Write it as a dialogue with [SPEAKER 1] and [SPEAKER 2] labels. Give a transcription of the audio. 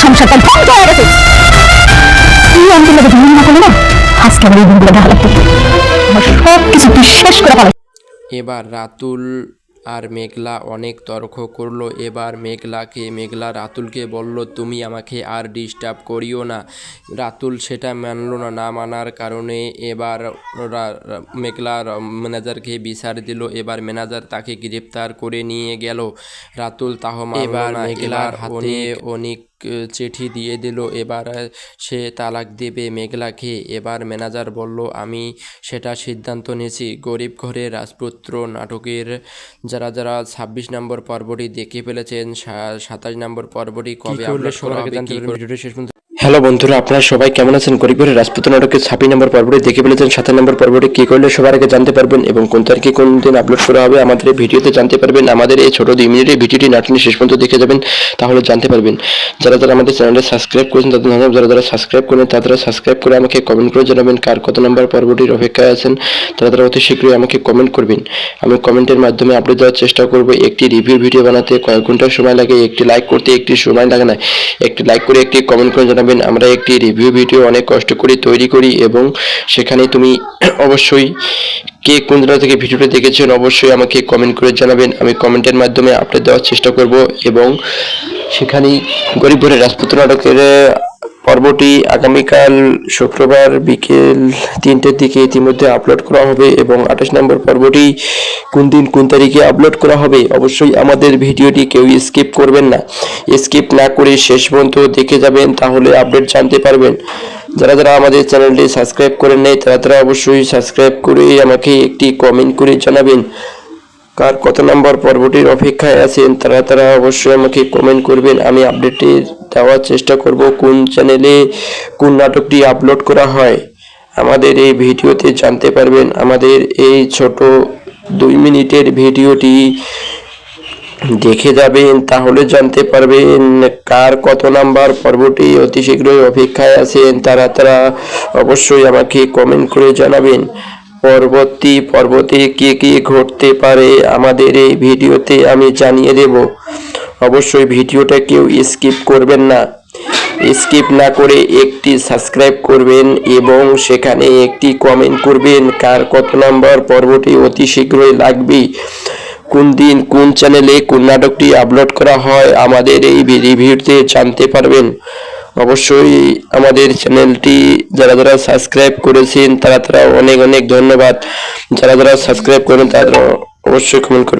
[SPEAKER 1] সংসারটা ধ্বংস হয়ে গেছে। এই অঞ্চলে যদি না করলে না, আজকে আমার এই দিনগুলো দেখা লাগতো, আমার সব কিছু তুই শেষ করে ফেলাই।
[SPEAKER 2] এবার রাতুল আর মেঘলা অনেক তর্ক করলো। এবার মেঘলা রাতুলকে বলল, তুমি আমাকে আর ডিস্টার্ব করিও না। রাতুল সেটা মানল না। না মানার কারণে এবার মেঘলা ম্যানেজারকে বিচার দিল। এবার ম্যানেজার তাকে গ্রেপ্তার করে নিয়ে গেল। রাতুল তাহ এবার মেঘলার হাতে অনেক চিঠি দিয়ে দিল। এবার সে তালাক দেবে মেঘলাকে। এবার ম্যানেজার বলল, আমি সেটা সিদ্ধান্ত নিয়েছি। গরিব ঘরে রাজপুত্র নাটকের যারা 26 নম্বর পর্বটি দেখে ফেলেছেন, 27 নম্বর পর্বটি কবে আপলোড করা হবে জানতে পারবেন ভিডিওটি শেষ পর্যন্ত। হ্যালো বন্ধুরা, আপনারা সবাই কেমন আছেন? গরিব ঘরের রাজপুত্র নাটকের 26 নম্বর পর্বটি দেখে ফেলেছেন। 27 নম্বর পর্বটি কি করলে সবার আগে জানতে পারবেন এবং কোন তারিখে কোন দিন আপলোড করা হবে আমাদের এই ভিডিওতে জানতে পারবেন। আমাদের এই ছোট 2 মিনিটের ভিডিওটি নাটকটি শেষ পর্যন্ত দেখে যাবেন, তাহলে জানতে পারবেন। যারা আমাদের চ্যানেলটা সাবস্ক্রাইব করেছেন তাদের ধন্যবাদ। যারা সাবস্ক্রাইব করেন তারা সাবস্ক্রাইব করে আমাকে কমেন্ট করে জানাবেন কার কত নম্বর পর্বটির অপেক্ষায় আছেন। তারা অতি শীঘ্রই আমাকে কমেন্ট করবেন। আমি কমেন্টের মাধ্যমে আপডেট দেওয়ার চেষ্টা করব। একটি রিভিউ ভিডিও বানাতে কয়েক ঘন্টা সময় লাগে, একটি লাইক করতে একটি সময় লাগে না। একটি লাইক করে একটি কমেন্ট করে জানাবেন। আমরা একটি রিভিউ ভিডিও অনেক কষ্ট করে তৈরি করি এবং সেখানে তুমি অবশ্যই কে কোন জায়গা থেকে ভিডিওটা দেখেছেন অবশ্যই আমাকে কমেন্ট করে জানাবেন। আমি কমেন্টের মাধ্যমে আপডেট দেওয়ার চেষ্টা করব এবং সেখানেই গরিব ঘরের রাজপুত্র নাটকের পর্বটি আগামীকাল শুক্রবার বিকেল 3টের দিকে ইতিমধ্যে আপলোড করা হবে এবং 28 নম্বর পর্বটি কোন দিন কোন তারিখে আপলোড করা হবে অবশ্যই আমাদের ভিডিওটি কেউ স্কিপ করবেন না। স্কিপ না করে শেষ পর্যন্ত দেখে যাবেন, তাহলে আপডেট জানতে পারবেন। যারা আমাদের চ্যানেলটি সাবস্ক্রাইব করেন নাই তারা অবশ্যই সাবস্ক্রাইব করে আমাকে একটি কমেন্ট করে জানাবেন কার কত নম্বর পর্বটির অপেক্ষায় আছেন। তারা অবশ্যই আমাকে কমেন্ট করবেন। আমি আপডেটে দেওয়ার চেষ্টা করব কোন চ্যানেলে কোন নাটকটি আপলোড করা হয় আমাদের এই ভিডিওতে জানতে পারবেন। আমাদের এই ছোট 2 মিনিটের ভিডিওটি দেখে যাবেন, তাহলে জানতে পারবেন কার কত নাম্বার পর্বটি অতি শীঘ্রই অপেক্ষায় আছেন। তারা অবশ্যই আমাকে কমেন্ট করে জানাবেন। পরবর্তী পর্বতে কি ঘটতে পারে আমাদের এই ভিডিওতে আমি জানিয়ে দেব। অবশ্যই ভিডিওটা কেউ স্কিপ করবেন না। স্কিপ না করে একটি সাবস্ক্রাইব করবেন এবং সেখানে একটি কমেন্ট করবেন কার কত নাম্বার পর্বটি অতি শীঘ্রই লাগবে, কোন দিন কোন চ্যানেলে কোন নাটকটি আপলোড করা হয় আমাদের এই রিভিউতে জানতে পারবেন। অবশ্যই আমাদের চ্যানেলটি যারা সাবস্ক্রাইব করেছেন তারা অনেক ধন্যবাদ। যারা সাবস্ক্রাইব করেন তারা অবশ্যই কমেন্ট করবেন।